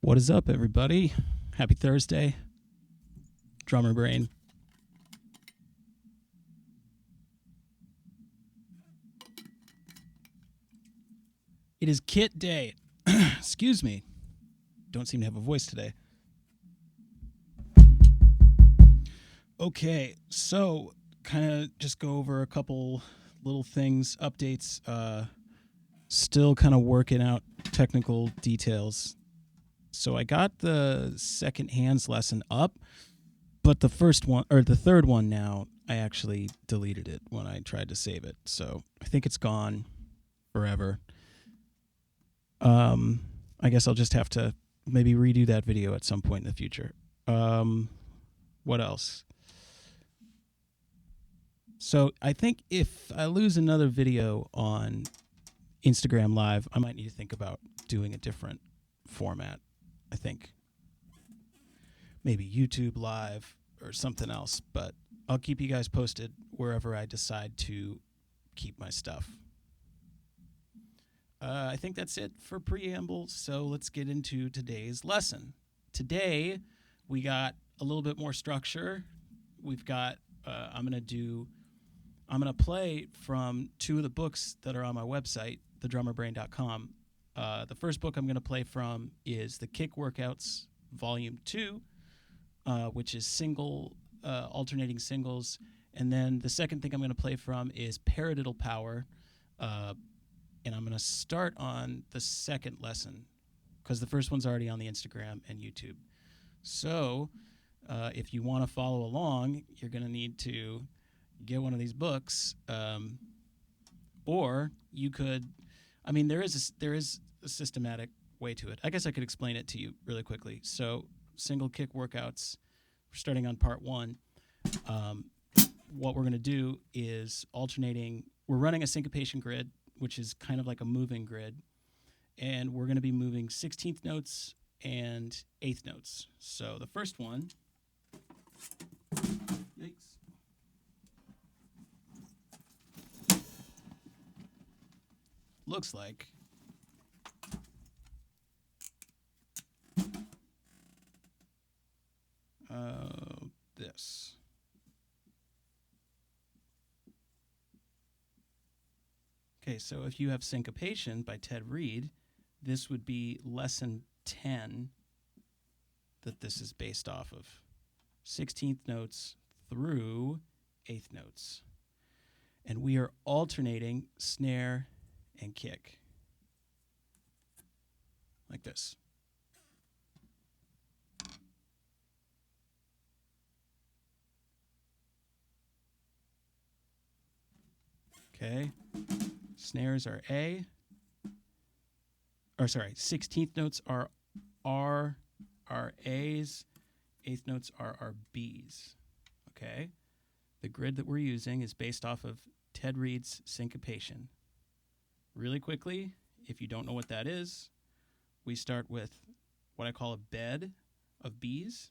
What is up, everybody? Happy Thursday. Drummer brain. It is kit day. Excuse me. Don't seem to have a voice today. Okay, so kind of just go over a couple little things, updates. Still kind of working out technical details. So I got the second hands lesson up, but the first one, or the third one now, I actually deleted it when I tried to save it. So I think it's gone forever. I guess I'll just have to maybe redo that video at some point in the future. What else? So I think if I lose another video on Instagram Live, I might need to think about doing a different format. I think maybe YouTube Live or something else, but I'll keep you guys posted wherever I decide to keep my stuff. I think that's it for preamble, so let's get into today's lesson. Today, we got a little bit more structure. We've got, I'm going to play from two of the books that are on my website, thedrummerbrain.com. The first book I'm going to play from is The Kick Workouts, Volume 2, which is alternating singles. And then the second thing I'm going to play from is Paradiddle Power, and I'm going to start on the second lesson because the first one's already on the Instagram and YouTube. So if you want to follow along, you're going to need to get one of these books, or you could. I mean, there is a systematic way to it. I guess I could explain it to you really quickly. So single kick workouts. We're starting on part 1. What we're going to do is alternating. We're running a syncopation grid, which is kind of like a moving grid. And we're going to be moving 16th notes and 8th notes. So the first one, yikes. Looks like this. Okay, so if you have Syncopation by Ted Reed, this would be lesson 10 that this is based off of. 16th notes through 8th notes. And we are alternating snare and kick. Like this. Okay. Snares are A. 16th notes are R, are A's. 8th notes are B's. Okay? The grid that we're using is based off of Ted Reed's Syncopation. Really quickly, if you don't know what that is, we start with what I call a bed of B's,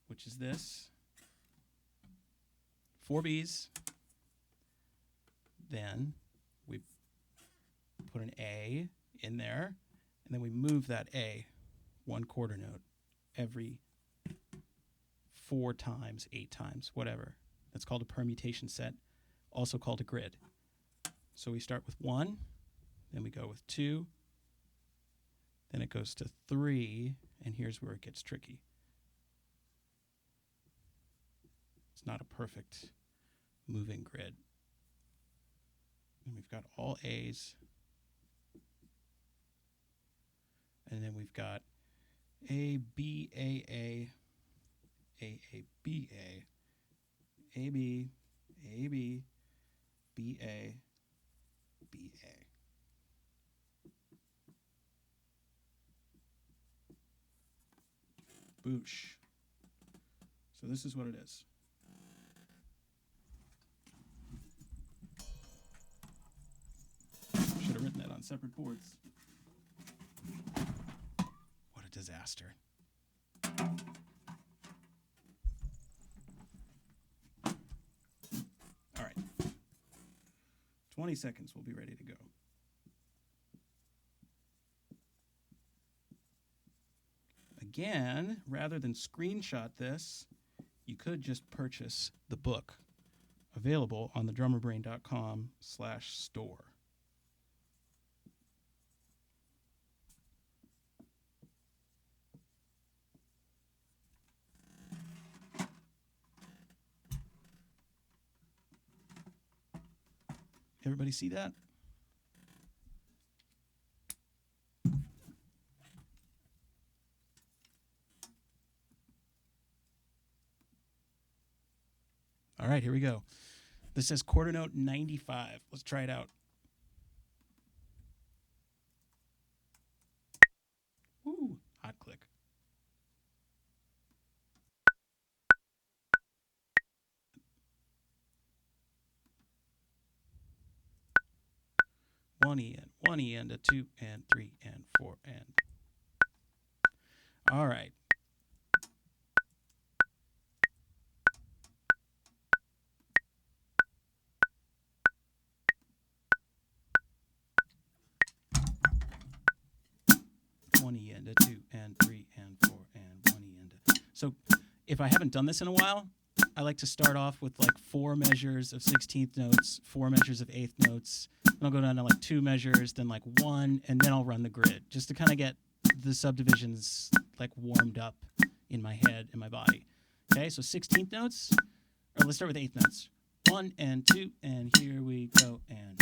which is this. 4 B's. Then we put an A in there, and then we move that A 1 quarter note every 4 times, 8 times, whatever. That's called a permutation set, also called a grid. So we start with 1, then we go with 2, then it goes to 3, and here's where it gets tricky. It's not a perfect moving grid. And we've got all A's. And then we've got A, B, A, B, A, A, B, A, B, B, A, B, A. Boosh. So this is what it is. Should have written that on separate boards. What a disaster. All right. 20 seconds, we'll be ready to go. again, rather than screenshot this, you could just purchase the book available on the drummerbrain.com/store. Everybody see that? All right, here we go. This says quarter note 95. Let's try it out. Ooh, hot click. One E and a 2 and 3 and 4 and. All right. One E and a 2 and 3 and 4 and 1 E and a. So if I haven't done this in a while, I like to start off with like 4 measures of 16th notes, 4 measures of 8th notes. Then I'll go down to like 2 measures, then like 1, and then I'll run the grid just to kind of get the subdivisions like warmed up in my head and my body. Okay, so 16th notes, or let's start with 8th notes. 1 and 2, and here we go, and.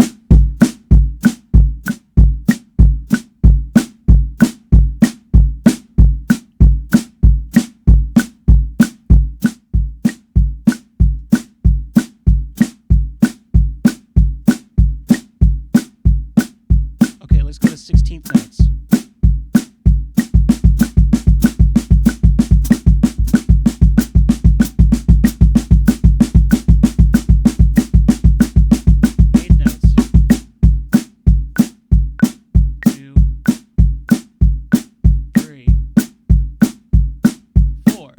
Let's go to 16th notes. Eighth notes. 2, 3, 4.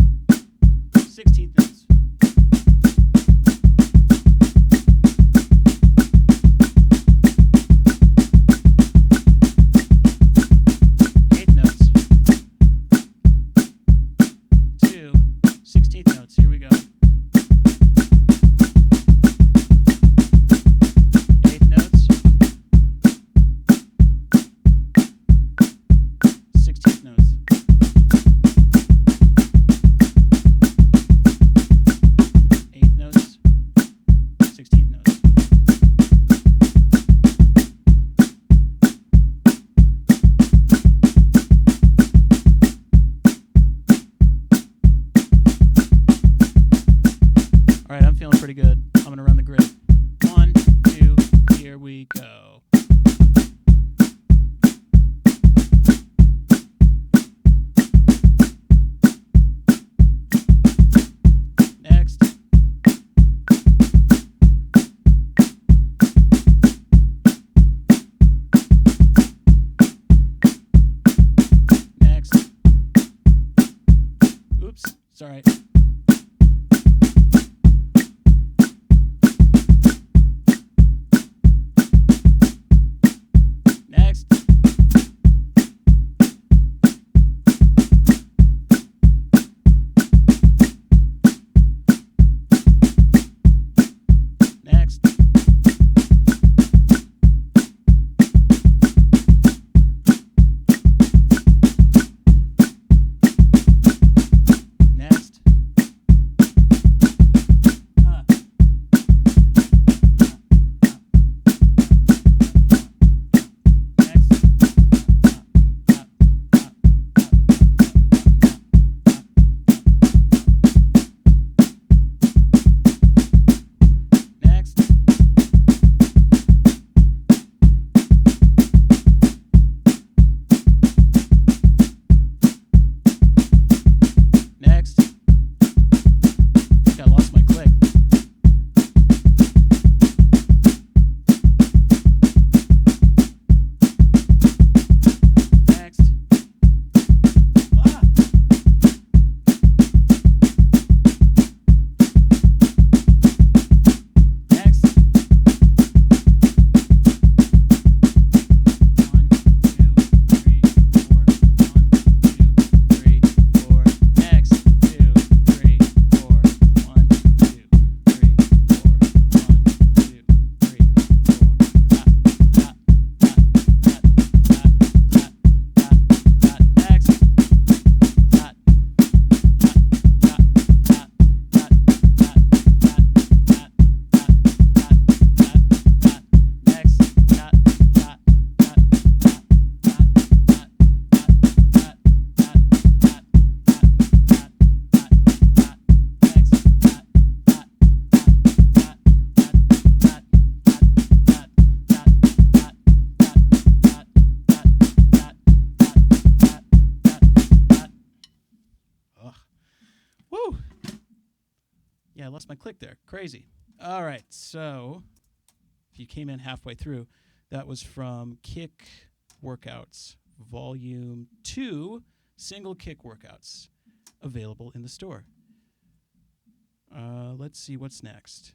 16th notes. Pretty good. I'm going to run the grid. 1, 2, here we go. Next. Next. Oops, sorry. Next. Yeah, I lost my click there. Crazy. All right, so if you came in halfway through, that was from Kick Workouts, Volume 2, Single Kick Workouts, available in the store. Let's see what's next.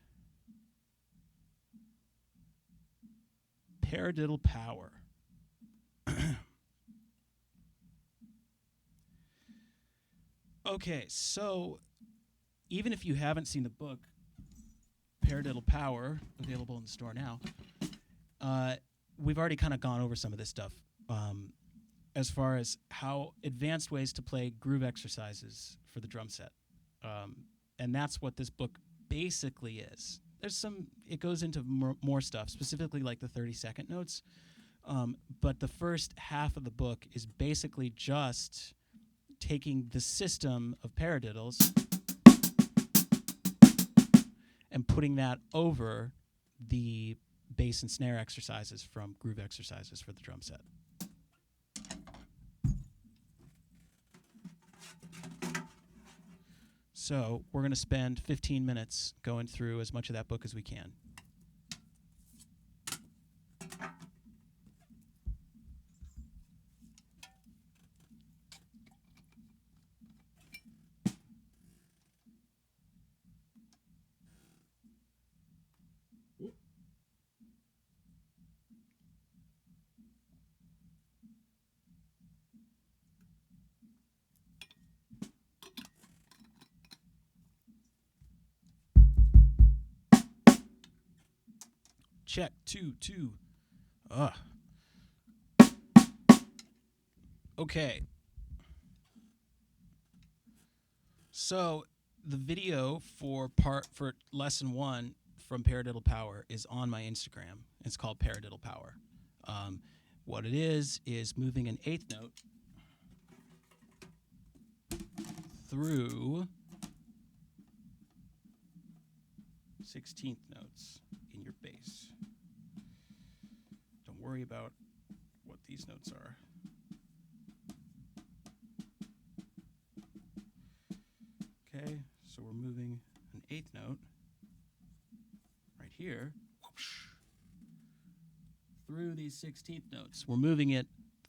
Paradiddle Power. Okay, so even if you haven't seen the book, Paradiddle Power, available in the store now, we've already kind of gone over some of this stuff as far as how advanced ways to play groove exercises for the drum set. And that's what this book basically is. It goes into more stuff, specifically like the 30-second notes. But the first half of the book is basically just taking the system of paradiddles and putting that over the bass and snare exercises from groove exercises for the drum set. So we're going to spend 15 minutes going through as much of that book as we can. Check, 2, 2. Okay. So the video for lesson 1 from Paradiddle Power is on my Instagram. It's called Paradiddle Power. What it is moving an eighth note through 16th notes in your bass. Don't worry about what these notes are. Okay, so we're moving an eighth note right here through these 16th notes. We're moving it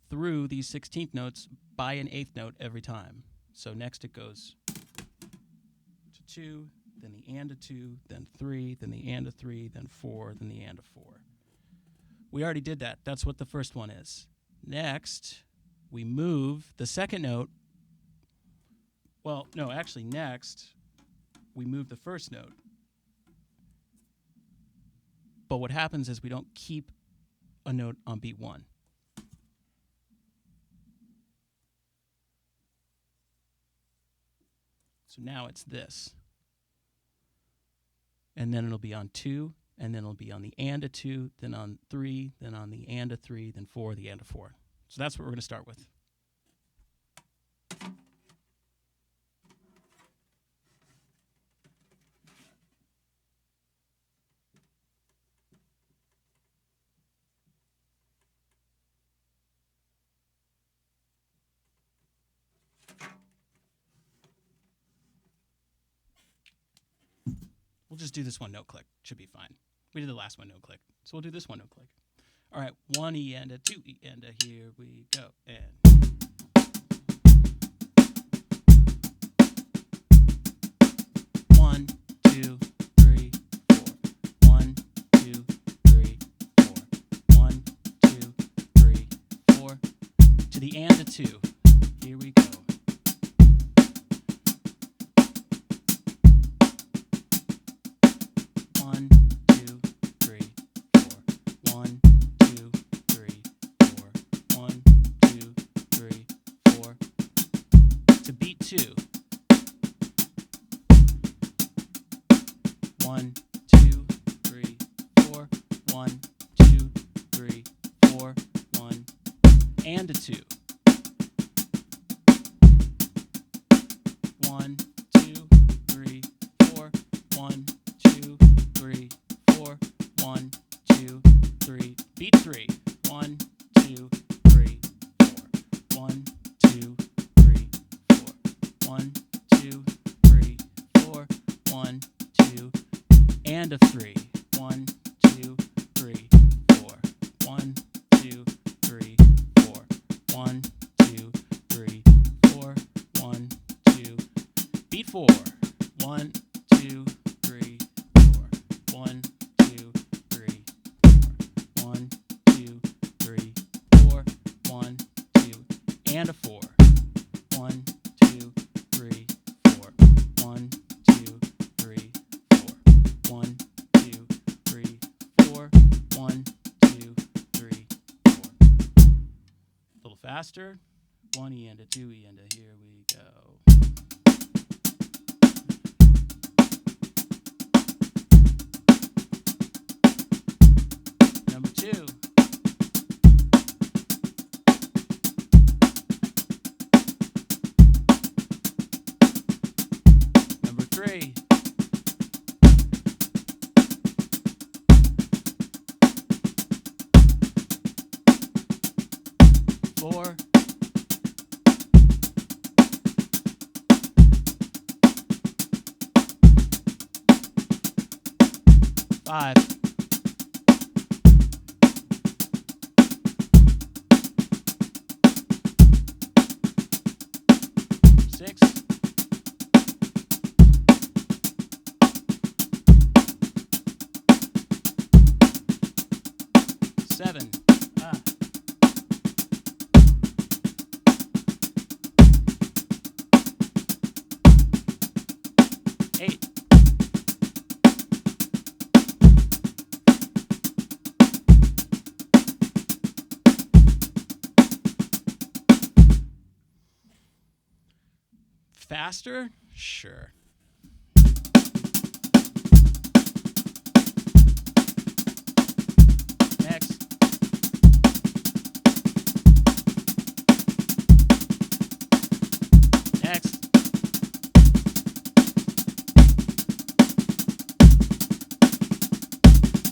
through these 16th notes by an eighth note every time. So next it goes to 2, then the and a 2, then 3, then the and a 3, then 4, then the and a 4. We already did that. That's what the first one is. Next, we move the second note. Well, no, actually next, we move the first note. But what happens is we don't keep a note on beat 1. So now it's this. And then it'll be on 2, and then it'll be on the and a 2, then on 3, then on the and a 3, then 4, the and a 4. So that's what we're going to start with. We'll just do this one note click. Should be fine. We did the last one note click, so we'll do this one note click. All right, 1 E and a 2 E and a. Here we go. And 1, 2, 3, 4. 1, 2, 3, 4. 1, 2, 3, 4. To the and a 2. Here we go. 1, 2, 3, 4. 1, 2, 3, 4. 1, 2, 3, 4. To beat 2. 1, 2, 3, 4. 1, 2, 3, 4. 1, and a 2. 1, 2, 3, 4. 1, 2, 3, 4. 1, 2, 3. Beat 3. 1, 2, 3, 4. 1, 2, 3, 4. 1, 2, 3, 4. 1, and a 3. 1, 2, 3, 4. 1, 2, 3, 4. 1, 2, 3, 4. 1, 2. Beat 4. 1, 2, 3, 4. 1, 2, 3, 4. 1, 2, 3, 4. 1, 2, and a 4. 1, 2, 3, 4. 1, 2, 3, 4. 1, 2, 3, 4. 1, 2, 3, 4. A little faster. 1 E and a 2 E and a, here we go. Number 2. Number 3. Four. 5. 6. 7. 8. 'Faster? Sure. Next. Next.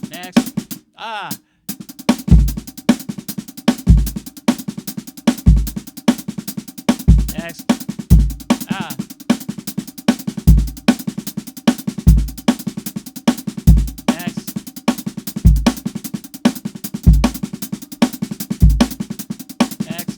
Next. Next. Next. Next. Next.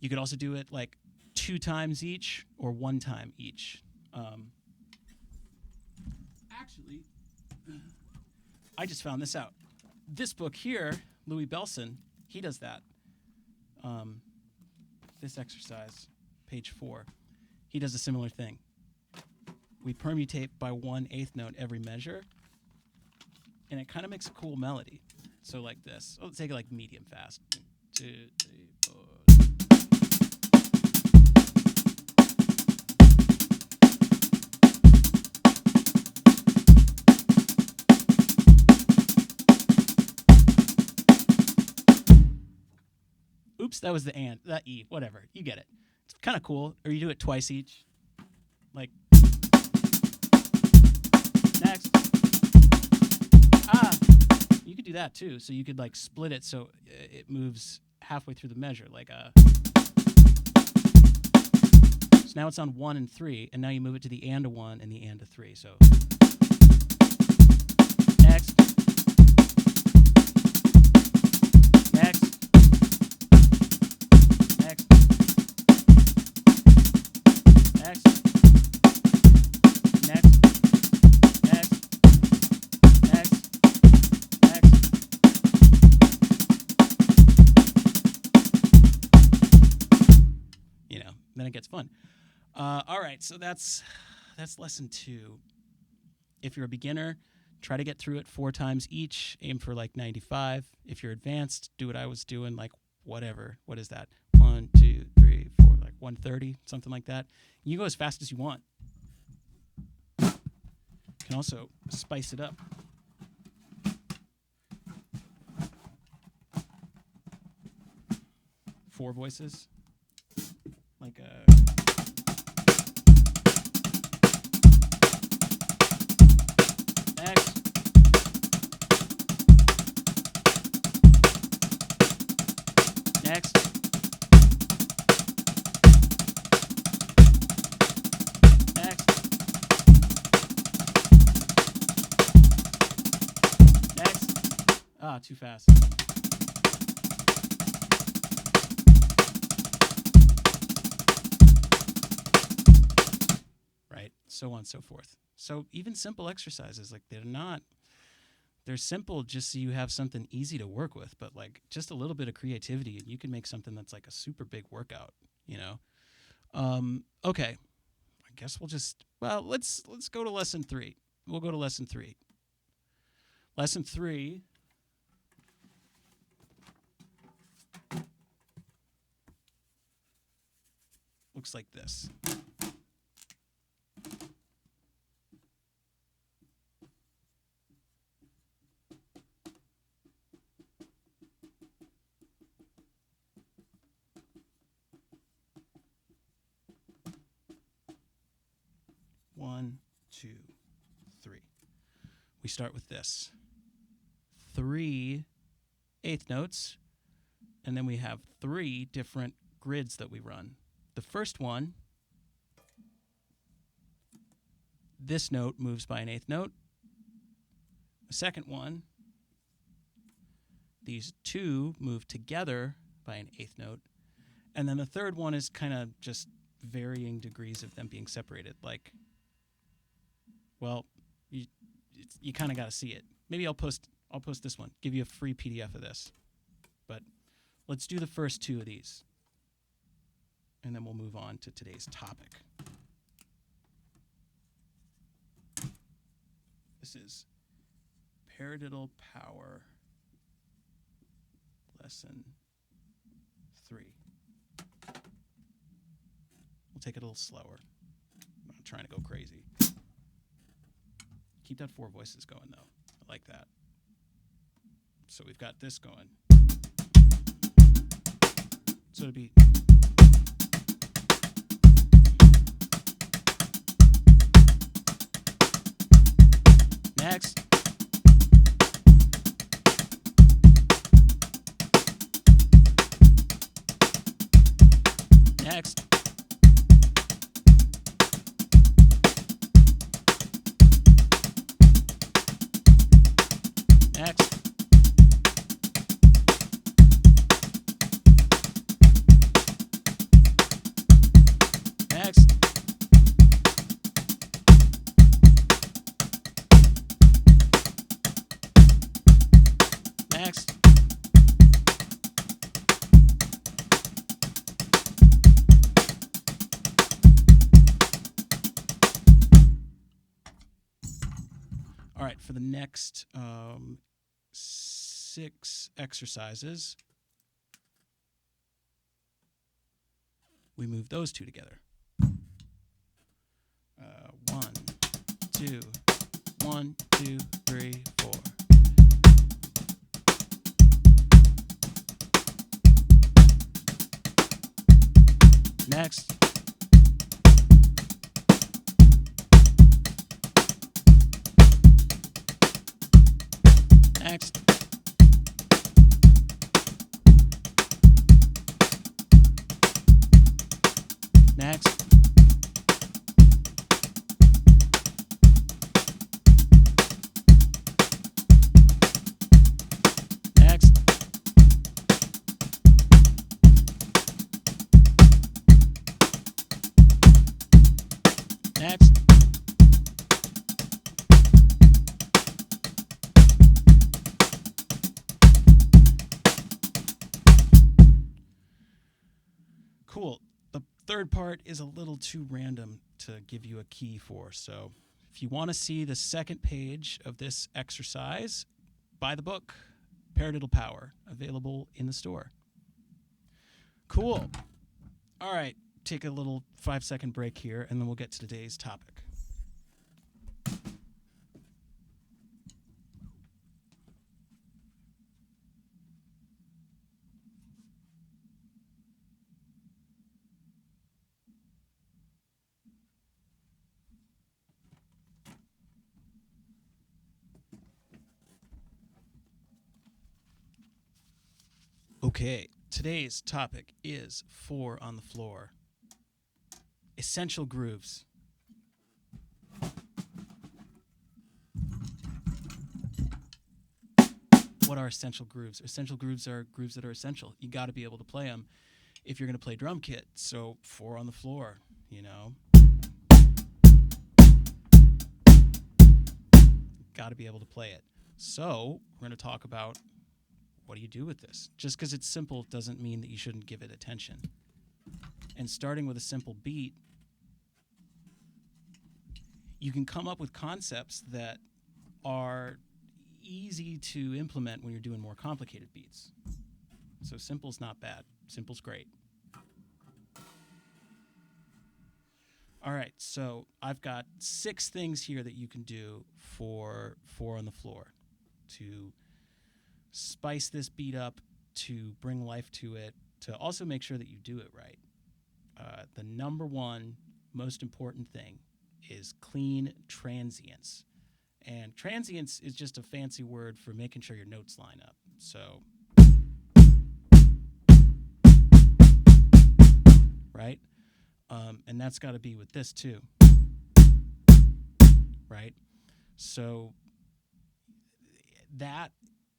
You could also do it like 2 times each or 1 time each. Actually, I just found this out. This book here, Louis Belson, he does that. This exercise, page 4, he does a similar thing. We permutate by 1/8 note every measure, and it kind of makes a cool melody. So like this. Oh, let's take it like medium fast. 2, 3, 4. Oops, that was the and, that E, whatever. You get it. It's kind of cool. Or you do it twice each. Like, next. You could do that too. So you could like split it so it moves halfway through the measure. Like so now it's on 1 and 3, and now you move it to the and a 1 and the and a 3. So next. Next. Next. Next. Next. Next. Next. Next. You know, then it gets fun. All right, so that's lesson 2. If you're a beginner, try to get through it 4 times each. Aim for like 95. If you're advanced, do what I was doing, like whatever. What is that? 1, 2, 3, 4, like 130, something like that. You go as fast as you want. You can also spice it up. Four voices, like a. Next. Next. Next. Next. Ah, too fast. Right, so on and so forth. So even simple exercises, like they're simple just so you have something easy to work with, but like just a little bit of creativity and you can make something that's like a super big workout, you know? Okay. I guess let's go to lesson 3. We'll go to lesson 3. Lesson 3 looks like this. One, two, three. We start with this. 3 eighth notes, and then we have 3 different grids that we run. The first one, this note moves by an eighth note. The second one, these 2 move together by an eighth note. And then the third one is kind of just varying degrees of them being separated. Like, well, you kind of got to see it. Maybe I'll post this one, give you a free PDF of this. But let's do the first 2 of these. And then we'll move on to today's topic. This is Paradiddle Power, lesson 3. We'll take it a little slower. I'm not trying to go crazy. Keep that 4 voices going, though. I like that. So we've got this going. So it'll be... Next. Next. Next. Next. Next. All right, for the next 6 exercises, we move those 2 together. 1, 2, 1, 2, 3, 4. Next. Next. Next. Next. Next. Cool. The third part is a little too random to give you a key for. So if you want to see the second page of this exercise, buy the book, Paradiddle Power, available in the store. Cool. All right. Take a little 5-second break here, and then we'll get to today's topic. Okay, Today's topic is 4 on the floor. Essential grooves. What are essential grooves? Essential grooves are grooves that are essential. You got to be able to play them if you're going to play drum kit. So 4 on the floor, you know. Got to be able to play it. So we're going to talk about what do you do with this? Just because it's simple doesn't mean that you shouldn't give it attention. And starting with a simple beat, you can come up with concepts that are easy to implement when you're doing more complicated beats. So simple's not bad. Simple's great. All right, so I've got 6 things here that you can do for 4 on the floor to spice this beat up, to bring life to it, to also make sure that you do it right. The number one most important thing is clean transients. And transients is just a fancy word for making sure your notes line up. So, right? And that's got to be with this too, right? So that,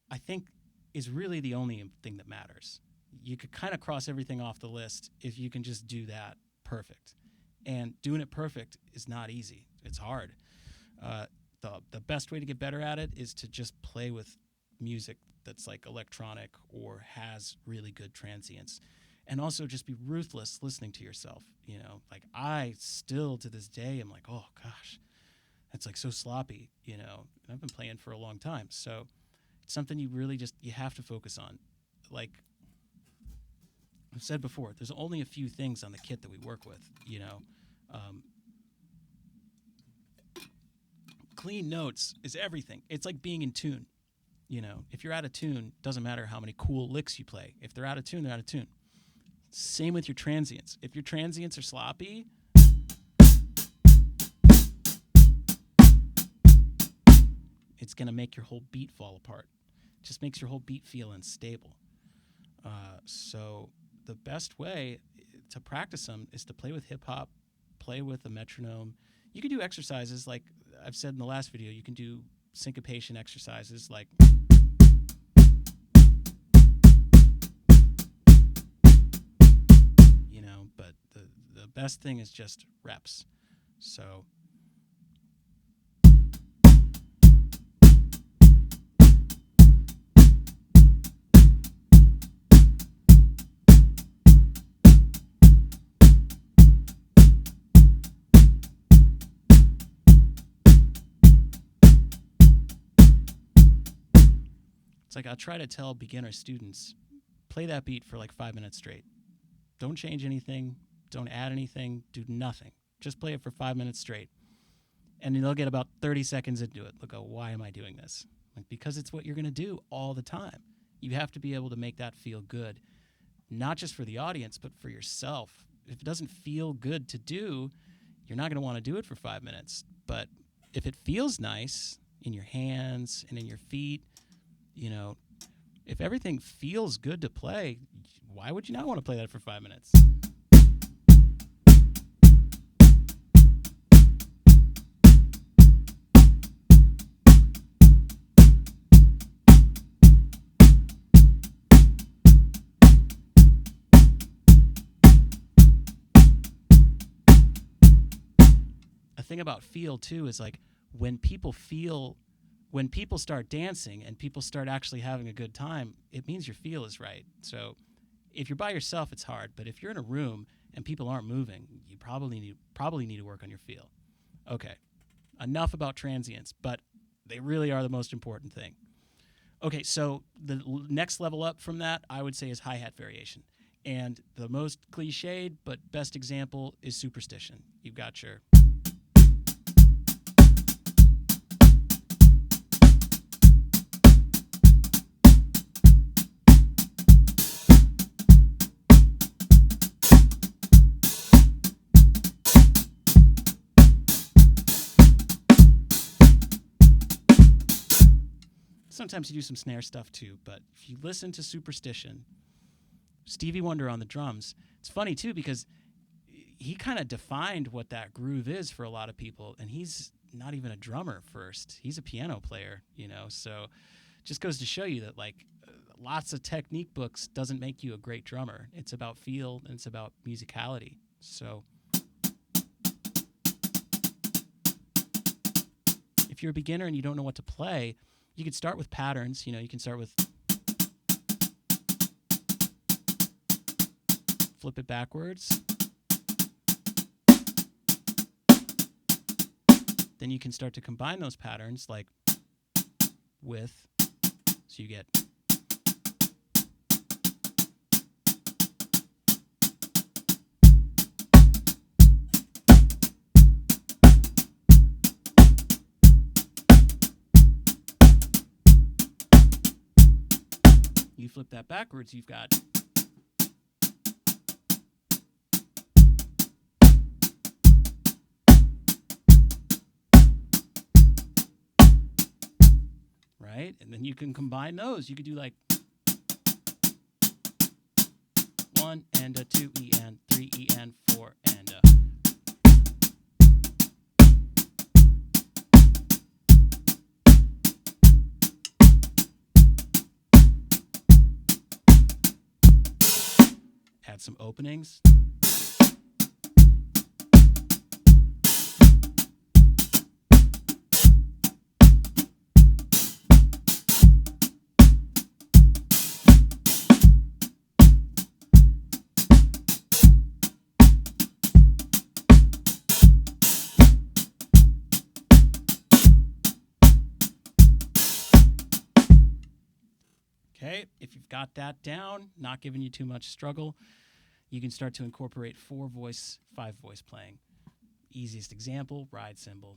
I think, is really the only thing that matters. You could kind of cross everything off the list if you can just do that perfect. And doing it perfect is not easy. It's hard. The best way to get better at it is to just play with music that's like electronic or has really good transients. And also just be ruthless listening to yourself. You know, like I still to this day am like, oh gosh, that's like so sloppy, you know. And I've been playing for a long time. So it's something you really just, you have to focus on. Like I've said before, there's only a few things on the kit that we work with, you know. Clean notes is everything. It's like being in tune. You know, if you're out of tune, doesn't matter how many cool licks you play. If they're out of tune, they're out of tune. Same with your transients. If your transients are sloppy, it's going to make your whole beat fall apart. It just makes your whole beat feel unstable. So the best way to practice them is to play with hip-hop, play with a metronome. You can do exercises like I've said in the last video. You can do syncopation exercises like but the best thing is just reps. So it's like I try to tell beginner students, play that beat for like 5 minutes straight. Don't change anything. Don't add anything. Do nothing. Just play it for 5 minutes straight. And they'll get about 30 seconds into it. They'll go, why am I doing this? Like, because it's what you're going to do all the time. You have to be able to make that feel good, not just for the audience, but for yourself. If it doesn't feel good to do, you're not going to want to do it for 5 minutes. But if it feels nice in your hands and in your feet, you know, if everything feels good to play, why would you not want to play that for 5 minutes? A thing about feel too is like when people start dancing and people start actually having a good time, it means your feel is right. So if you're by yourself, it's hard. But if you're in a room and people aren't moving, you probably need to work on your feel. Okay, enough about transients, but they really are the most important thing. Okay, so the next level up from that, I would say, is hi-hat variation. And the most cliched but best example is superstition. You've got your... Sometimes you do some snare stuff too, but if you listen to superstition Stevie Wonder on the drums. It's funny too because he kind of defined what that groove is for a lot of people, and he's not even a drummer first. He's a piano player, so just goes to show you that like lots of technique books doesn't make you a great drummer. It's about feel and it's about musicality. So if you're a beginner and you don't know what to play, you could start with patterns. You can start with flip it backwards. Then you can start to combine those patterns like with, so you get you flip that backwards, you've got right? And then you can combine those. You could do like 1 and a 2 E and 3 E and 4 and a. Add some openings. Okay, if you've got that down, not giving you too much struggle, you can start to incorporate 4-voice, 5-voice playing. Easiest example, ride cymbal.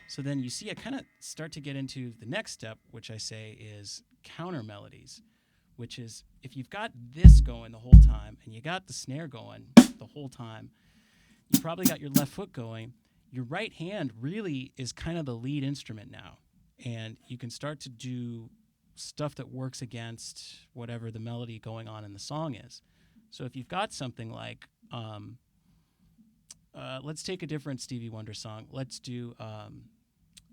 So then you see I kind of start to get into the next step, which I say is counter melodies, which is if you've got this going the whole time and you got the snare going the whole time, you probably got your left foot going, your right hand really is kind of the lead instrument now. And you can start to do stuff that works against whatever the melody going on in the song is. So if you've got something like, let's take a different Stevie Wonder song. Let's do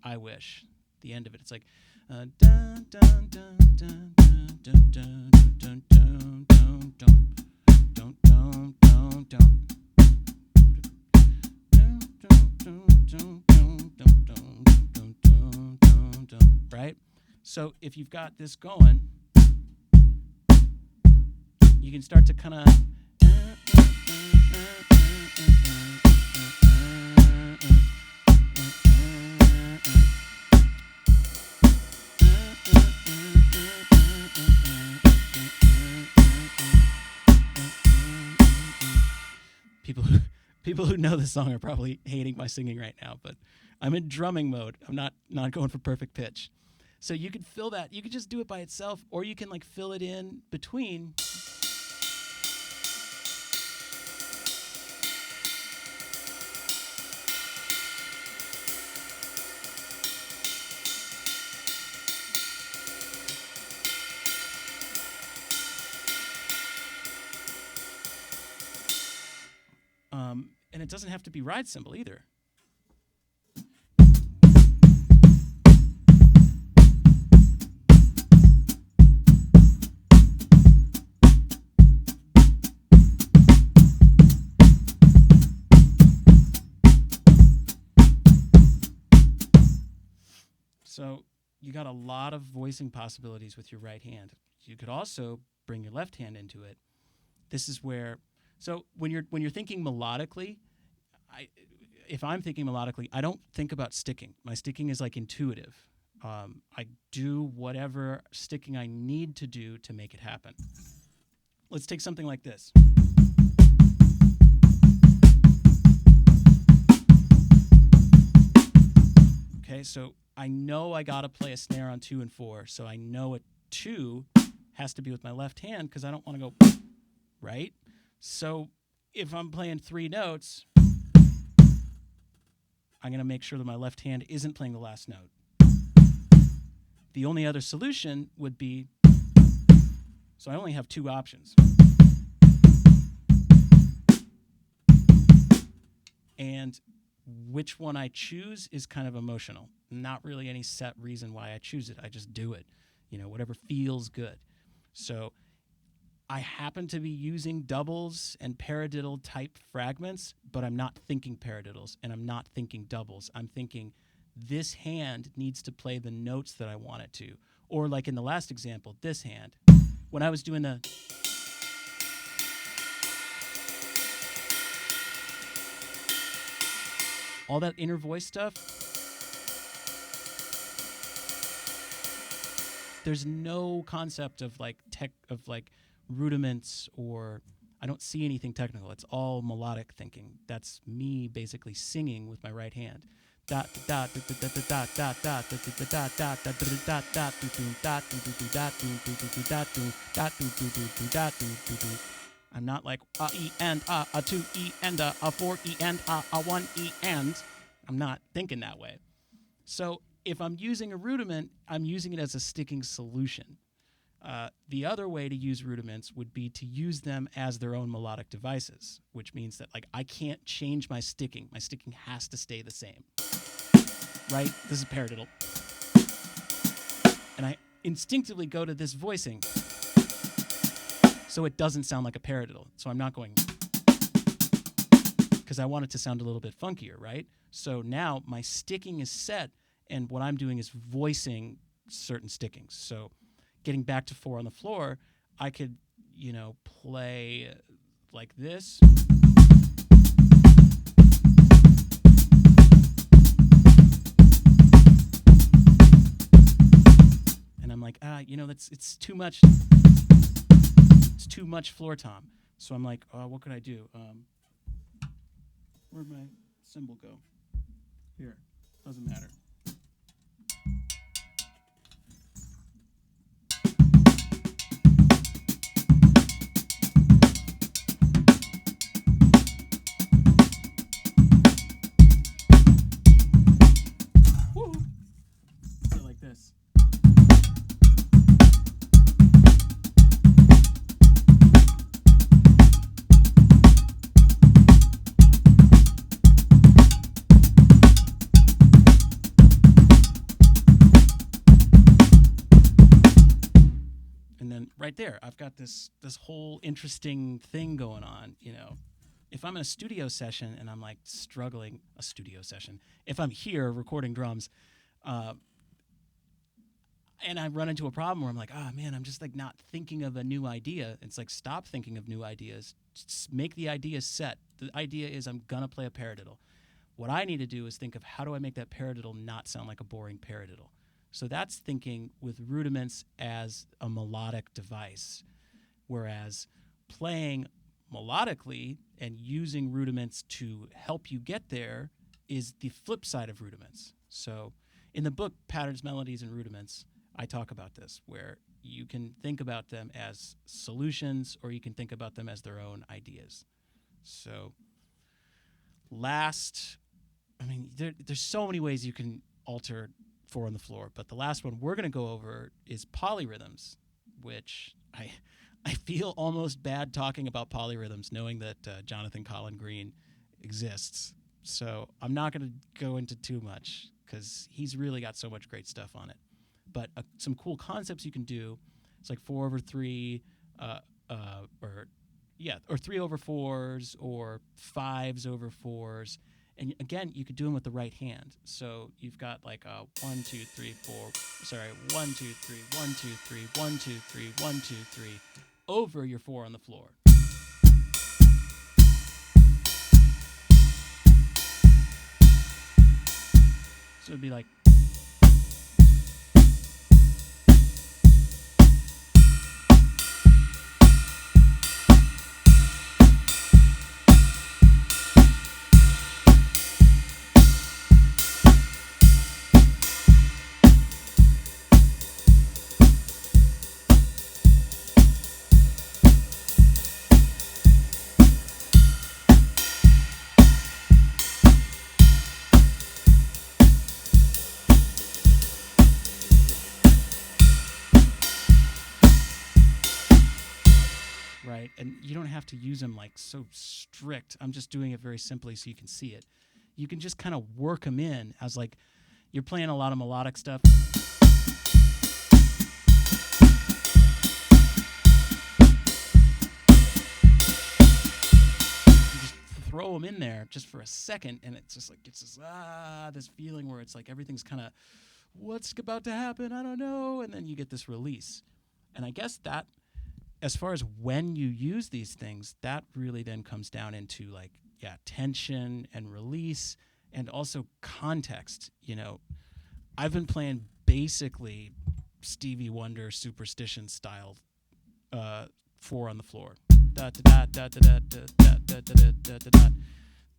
I Wish. The end of it, it's like dun dun dun dun dun dun dun dun dun dun dun dun dun dun. Right? So if you've got this going, you can start to kind of people who know this song are probably hating my singing right now, but I'm in drumming mode. I'm not going for perfect pitch. So you could fill that. You could just do it by itself, or you can like fill it in between. And it doesn't have to be ride cymbal either. So you got a lot of voicing possibilities with your right hand. You could also bring your left hand into it. This is where, so when you're thinking melodically, if I'm thinking melodically, I don't think about sticking. My sticking is like intuitive. I do whatever sticking I need to do to make it happen. Let's take something like this. Okay, so I know I gotta play a snare on 2 and 4, so I know a 2 has to be with my left hand because I don't want to go, right? So if I'm playing 3 notes, I'm going to make sure that my left hand isn't playing the last note. The only other solution would be, so I only have 2 options. And which one I choose is kind of emotional. Not really any set reason why I choose it. I just do it. Whatever feels good. So I happen to be using doubles and paradiddle type fragments, but I'm not thinking paradiddles and I'm not thinking doubles. I'm thinking this hand needs to play the notes that I want it to. Or like in the last example, this hand. When I was doing all that inner voice stuff, there's no concept of like rudiments, or I don't see anything technical. It's all melodic thinking. That's me basically singing with my right hand. I'm not like a E and a 2 E and a 4 E and a 1 E and. I'm not thinking that way. So if I'm using a rudiment, I'm using it as a sticking solution. The other way to use rudiments would be to use them as their own melodic devices, which means that like I can't change my sticking. My sticking has to stay the same. Right? This is paradiddle. And I instinctively go to this voicing so it doesn't sound like a paradiddle. So I'm not going, because I want it to sound a little bit funkier, right? So now my sticking is set, and what I'm doing is voicing certain stickings. So getting back to 4 on the floor, I could, play like this. And I'm like, it's too much. It's too much floor tom. So I'm like, what could I do? Where'd my cymbal go? Here. Doesn't matter. Woo! So like this. Right there, I've got this whole interesting thing going on. If I'm in a studio session and I'm like struggling, if I'm here recording drums, and I run into a problem where I'm like, man, I'm just like not thinking of a new idea. It's like, stop thinking of new ideas. Just make the idea set. The idea is I'm gonna play a paradiddle. What I need to do is think of how do I make that paradiddle not sound like a boring paradiddle. So that's thinking with rudiments as a melodic device, whereas playing melodically and using rudiments to help you get there is the flip side of rudiments. So in the book, Patterns, Melodies, and Rudiments, I talk about this, where you can think about them as solutions or you can think about them as their own ideas. So there's so many ways you can alter 4 on the floor, but the last one we're going to go over is polyrhythms, which I feel almost bad talking about polyrhythms, knowing that Jonathan Colin Green exists. So I'm not going to go into too much because he's really got so much great stuff on it. But some cool concepts you can do. It's like 4/3, or 3/4s, or 5/4s. And again, you could do them with the right hand. So you've got like 1, 2, 3, 4. Sorry, 1, 2, 3, 1, 2, 3, 1, 2, 3, 1, 2, 3, over your 4 on the floor. So it'd be like. and you don't have to use them like so strict. I'm just doing it very simply so you can see it. You can just kind of work them in as like you're playing a lot of melodic stuff. You just throw them in there just for a second, and it's just like it's this feeling where it's like everything's kind of, what's about to happen? I don't know. And then you get this release. And I guess that, as far as when you use these things, that really then comes down into like, tension and release and also context. I've been playing basically Stevie Wonder Superstition style 4 on the floor.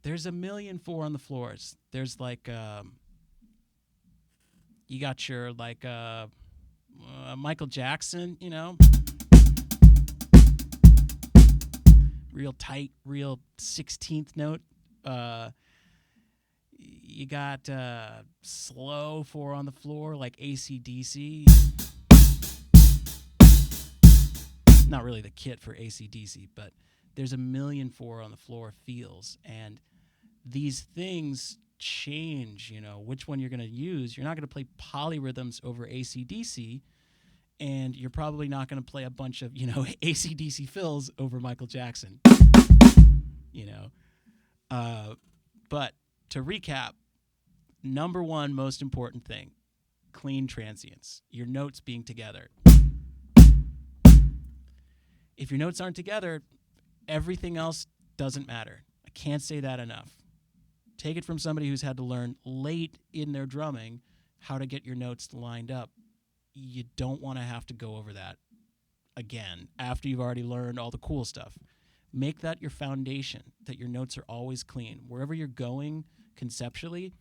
There's a million 4 on the floors. There's like you got your like Michael Jackson, real tight, real 16th note. You got slow 4 on the floor, like AC/DC. Not really the kit for AC/DC, but there's a million 4 on the floor feels. And these things change, which one you're going to use. You're not going to play polyrhythms over AC/DC, and you're probably not going to play a bunch of, AC/DC fills over Michael Jackson. But to recap, number one most important thing, clean transients, your notes being together. If your notes aren't together, everything else doesn't matter. I can't say that enough. Take it from somebody who's had to learn late in their drumming how to get your notes lined up. You don't want to have to go over that again after you've already learned all the cool stuff. Make that your foundation, that your notes are always clean. Wherever you're going conceptually,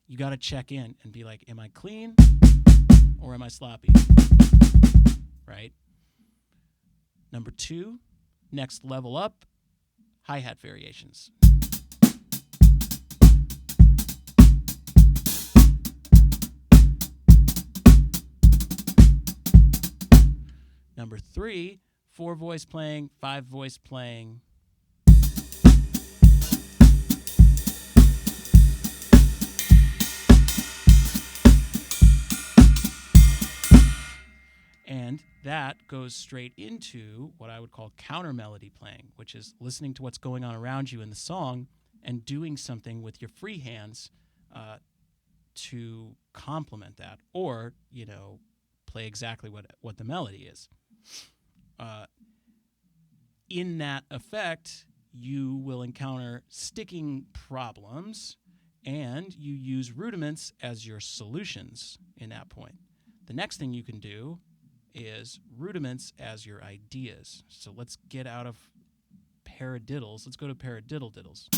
you got to check in and be like, am I clean or am I sloppy? Right? Number 2, next level up, hi-hat variations. Number 3, 4-voice playing, 5-voice playing. And that goes straight into what I would call counter melody playing, which is listening to what's going on around you in the song and doing something with your free hands to complement that, or, play exactly what the melody is. In that effect, you will encounter sticking problems, and you use rudiments as your solutions in that point. The next thing you can do is rudiments as your ideas. So let's get out of paradiddles. Let's go to paradiddle diddles.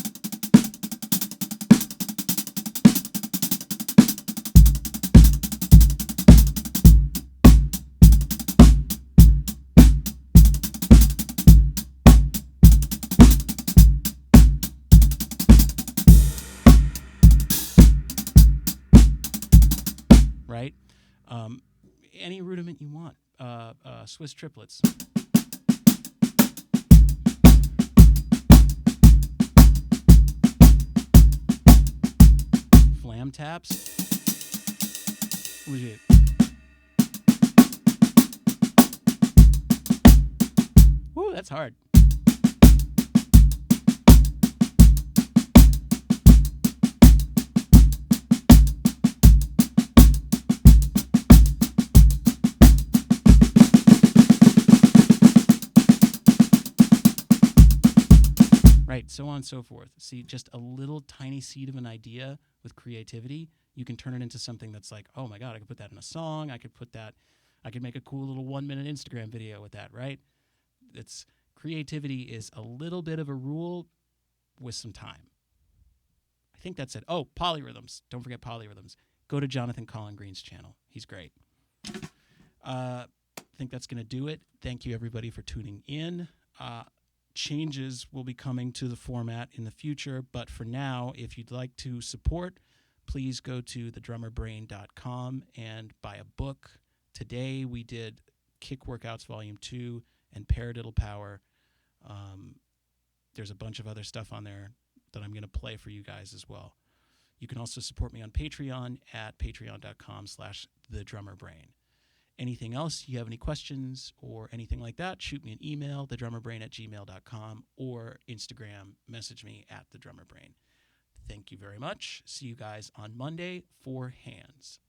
Right? Any rudiment you want. Swiss triplets. Flam taps. Legit. Woo, that's hard. Right, so on and so forth. See, just a little tiny seed of an idea with creativity, you can turn it into something that's like, oh my God, I could put that in a song. I could make a cool little 1-minute Instagram video with that, right? Creativity is a little bit of a rule with some time. I think that's it. Oh, polyrhythms. Don't forget polyrhythms. Go to Jonathan Colin Green's channel. He's great. I think that's going to do it. Thank you, everybody, for tuning in. Changes will be coming to the format in the future, but for now, if you'd like to support, please go to thedrummerbrain.com and buy a book. Today we did Kick Workouts Volume 2 and Paradiddle Power. There's a bunch of other stuff on there that I'm going to play for you guys as well. You can also support me on Patreon at patreon.com/thedrummerbrain. Anything else, you have any questions or anything like that, shoot me an email, thedrummerbrain@gmail.com, or Instagram, message me at thedrummerbrain. Thank you very much. See you guys on Monday for Hands.